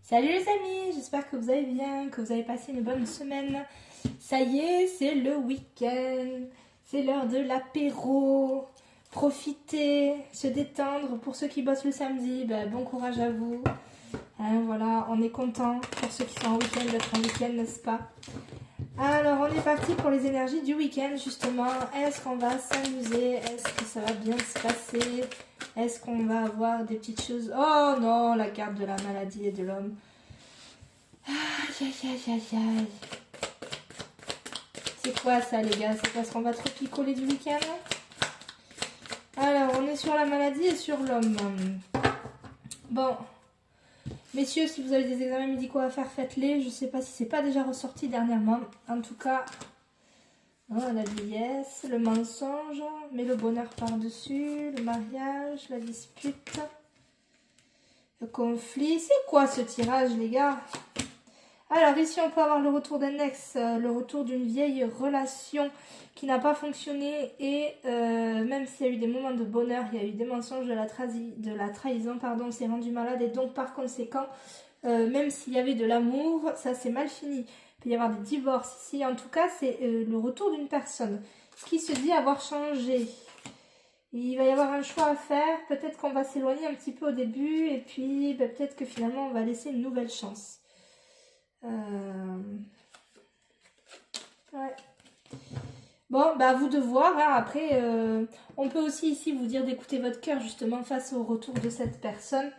Salut les amis, j'espère que vous allez bien, que vous avez passé une bonne semaine. Ça y est, c'est le week-end, c'est l'heure de l'apéro. Profitez, se détendre. Pour ceux qui bossent le samedi, bon courage à vous. Hein, voilà, on est content pour ceux qui sont en week-end d'être en week-end, n'est-ce pas? Alors, on est parti pour les énergies du week-end, justement. Est-ce qu'on va s'amuser? Est-ce que ça va bien se passer? Est-ce qu'on va avoir des petites choses? Oh non, la carte de la maladie et de l'homme. Aïe, aïe, aïe, aïe, aïe. C'est quoi ça, les gars? C'est parce qu'on va trop picoler du week-end? Alors, on est sur la maladie et sur l'homme. Bon. Messieurs, si vous avez des examens médicaux à faire, faites-les. Je ne sais pas si c'est pas déjà ressorti dernièrement. En tout cas, la vieillesse, le mensonge, mais le bonheur par-dessus, le mariage, la dispute, le conflit. C'est quoi ce tirage, les gars? Alors ici, on peut avoir le retour d'un ex, le retour d'une vieille relation qui n'a pas fonctionné et même s'il y a eu des moments de bonheur, il y a eu des mensonges, de la trahison, pardon, on s'est rendu malade et donc par conséquent, même s'il y avait de l'amour, ça s'est mal fini. Il peut y avoir des divorces ici. En tout cas, c'est le retour d'une personne qui se dit avoir changé. Il va y avoir un choix à faire. Peut-être qu'on va s'éloigner un petit peu au début et puis peut-être que finalement, on va laisser une nouvelle chance. Ouais. Bon, à vous de voir. Hein. Après, on peut aussi ici vous dire d'écouter votre cœur justement face au retour de cette personne.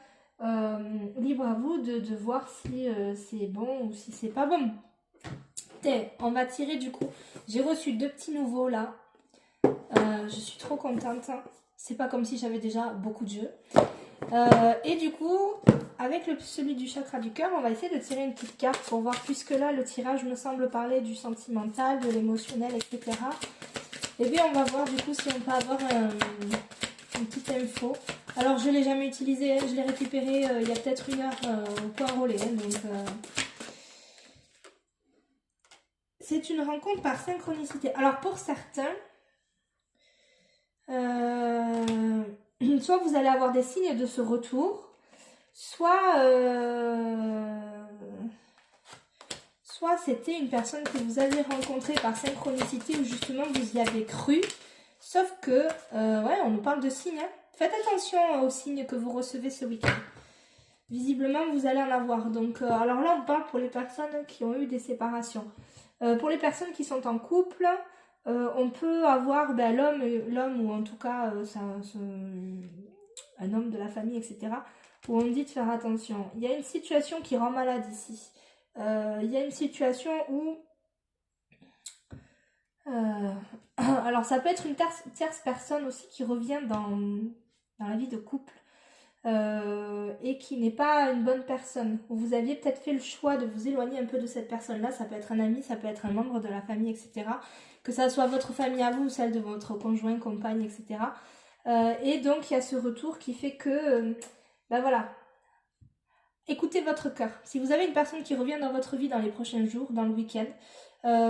Libre à vous de voir si c'est bon ou si c'est pas bon. On va tirer du coup. J'ai reçu 2 petits nouveaux là. Je suis trop contente. C'est pas comme si j'avais déjà beaucoup de jeux. Et du coup, avec celui du chakra du cœur, on va essayer de tirer une petite carte pour voir, puisque là le tirage me semble parler du sentimental, de l'émotionnel, etc. Et bien on va voir du coup si on peut avoir une petite info. Alors je ne l'ai jamais utilisé, je l'ai récupéré il y a peut-être 1 heure au point relais. C'est une rencontre par synchronicité. Alors pour certains, soit vous allez avoir des signes de ce retour, soit c'était une personne que vous avez rencontrée par synchronicité ou justement vous y avez cru. Sauf que, on nous parle de signes. Hein. Faites attention aux signes que vous recevez ce week-end. Visiblement, vous allez en avoir. Donc, alors là, on parle pour les personnes qui ont eu des séparations. Pour les personnes qui sont en couple, on peut avoir l'homme ou en tout cas un homme de la famille, etc. Où on dit de faire attention. Il y a une situation qui rend malade ici. Il y a une situation où... alors ça peut être une tierce personne aussi qui revient dans la vie de couple et qui n'est pas une bonne personne. Vous aviez peut-être fait le choix de vous éloigner un peu de cette personne-là. Ça peut être un ami, ça peut être un membre de la famille, etc. Que ça soit votre famille à vous ou celle de votre conjoint, compagne, etc. Et donc il y a ce retour qui fait que, voilà, écoutez votre cœur. Si vous avez une personne qui revient dans votre vie dans les prochains jours, dans le week-end,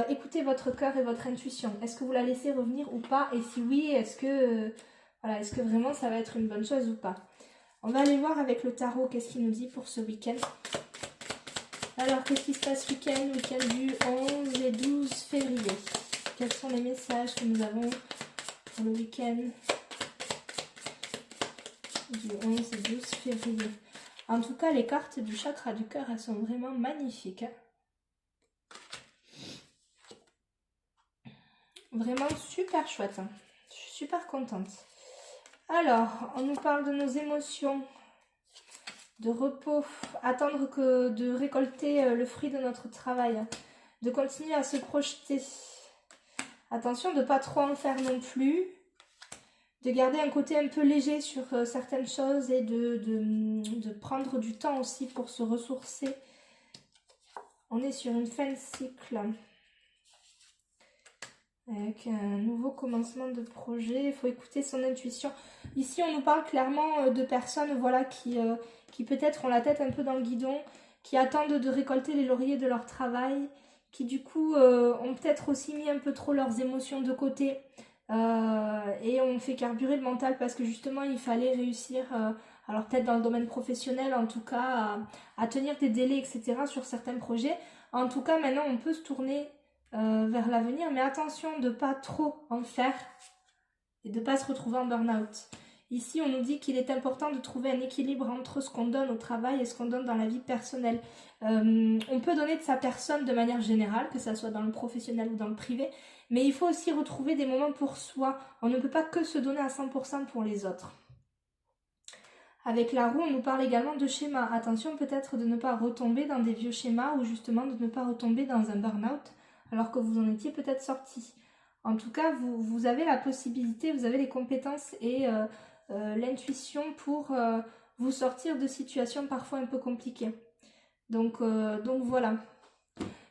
écoutez votre cœur et votre intuition. Est-ce que vous la laissez revenir ou pas? Et si oui, est-ce que vraiment ça va être une bonne chose ou pas? On va aller voir avec le tarot qu'est-ce qu'il nous dit pour ce week-end. Alors, qu'est-ce qui se passe ce week-end du 11 et 12 février. Quels sont les messages que nous avons pour le week-end du 11 et 12 février? En tout cas, les cartes du chakra du cœur, elles sont vraiment magnifiques. Hein. Vraiment super chouette. Hein. Je suis super contente. Alors, on nous parle de nos émotions, de repos, attendre de récolter le fruit de notre travail, de continuer à se projeter. Attention de ne pas trop en faire non plus, de garder un côté un peu léger sur certaines choses et de prendre du temps aussi pour se ressourcer. On est sur une fin de cycle. Avec un nouveau commencement de projet, il faut écouter son intuition. Ici, on nous parle clairement de personnes qui peut-être ont la tête un peu dans le guidon, qui attendent de récolter les lauriers de leur travail, qui du coup ont peut-être aussi mis un peu trop leurs émotions de côté et ont fait carburer le mental parce que justement, il fallait réussir Alors peut-être dans le domaine professionnel, en tout cas, à tenir des délais, etc. sur certains projets. En tout cas, maintenant, on peut se tourner vers l'avenir, mais attention de ne pas trop en faire et de ne pas se retrouver en burn-out. Ici, on nous dit qu'il est important de trouver un équilibre entre ce qu'on donne au travail et ce qu'on donne dans la vie personnelle. On peut donner de sa personne de manière générale, que ce soit dans le professionnel ou dans le privé, mais il faut aussi retrouver des moments pour soi. On ne peut pas que se donner à 100% pour les autres. Avec la roue, on nous parle également de schémas. Attention peut-être de ne pas retomber dans des vieux schémas ou justement de ne pas retomber dans un burn-out alors que vous en étiez peut-être sorti. En tout cas, vous avez la possibilité, vous avez les compétences et l'intuition pour vous sortir de situations parfois un peu compliquées. Donc voilà.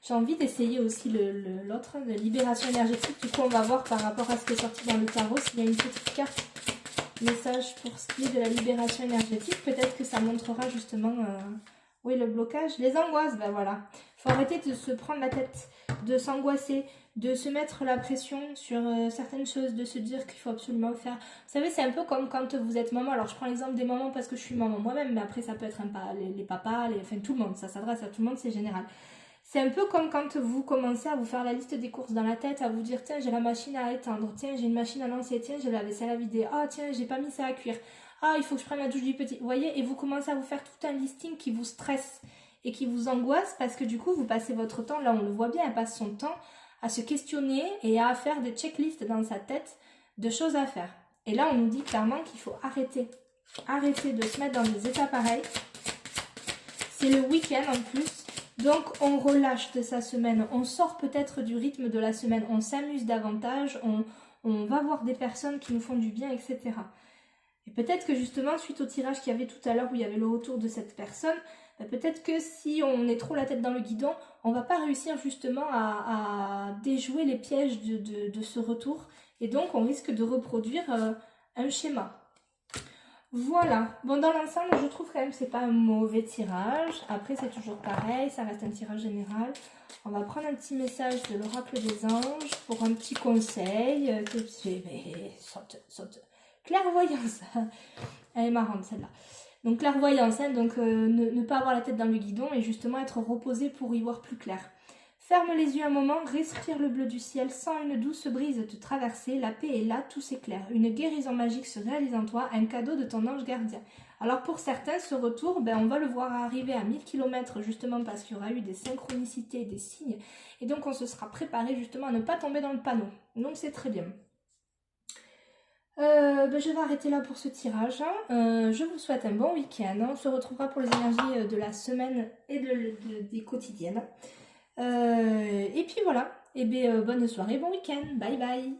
J'ai envie d'essayer aussi l'autre, de libération énergétique. Du coup, on va voir par rapport à ce qui est sorti dans le tarot s'il y a une petite carte message pour ce qui est de la libération énergétique. Peut-être que ça montrera justement oui, le blocage, les angoisses. Ben voilà, faut arrêter de se prendre la tête, de s'angoisser, de se mettre la pression sur certaines choses, de se dire qu'il faut absolument faire. Vous savez, c'est un peu comme quand vous êtes maman. Alors je prends l'exemple des mamans parce que je suis maman moi-même, mais après ça peut être les papas, enfin tout le monde, ça s'adresse à tout le monde, c'est général. C'est un peu comme quand vous commencez à vous faire la liste des courses dans la tête, à vous dire tiens j'ai la machine à étendre, tiens j'ai une machine à lancer, tiens j'ai la vaisselle à vider, ah tiens j'ai pas mis ça à cuire, ah il faut que je prenne la douche du petit, vous voyez, et vous commencez à vous faire tout un listing qui vous stresse et qui vous angoisse parce que du coup vous passez votre temps, là on le voit bien, elle passe son temps à se questionner et à faire des checklists dans sa tête de choses à faire. Et là on nous dit clairement qu'il faut arrêter de se mettre dans des états pareils. C'est le week-end en plus. Donc on relâche de sa semaine, on sort peut-être du rythme de la semaine, on s'amuse davantage, on va voir des personnes qui nous font du bien, etc. Et peut-être que justement, suite au tirage qu'il y avait tout à l'heure où il y avait le retour de cette personne, peut-être que si on est trop la tête dans le guidon, on ne va pas réussir justement à déjouer les pièges de ce retour. Et donc on risque de reproduire un schéma. Voilà, bon dans l'ensemble je trouve quand même que c'est pas un mauvais tirage. Après c'est toujours pareil, ça reste un tirage général. On va prendre un petit message de l'oracle des anges pour un petit conseil. Saute. Clairvoyance, elle est marrante celle-là. Donc clairvoyance, hein, donc ne pas avoir la tête dans le guidon et justement être reposé pour y voir plus clair. Ferme les yeux un moment, respire le bleu du ciel, sens une douce brise te traverser, la paix est là, tout s'éclaire. Une guérison magique se réalise en toi, un cadeau de ton ange gardien. Alors pour certains, ce retour, on va le voir arriver à 1000 km justement parce qu'il y aura eu des synchronicités, des signes. Et donc on se sera préparé justement à ne pas tomber dans le panneau. Donc c'est très bien. Je vais arrêter là pour ce tirage. Je vous souhaite un bon week-end. On se retrouvera pour les énergies de la semaine et des quotidiennes. Et puis voilà, bonne soirée, bon week-end, bye bye.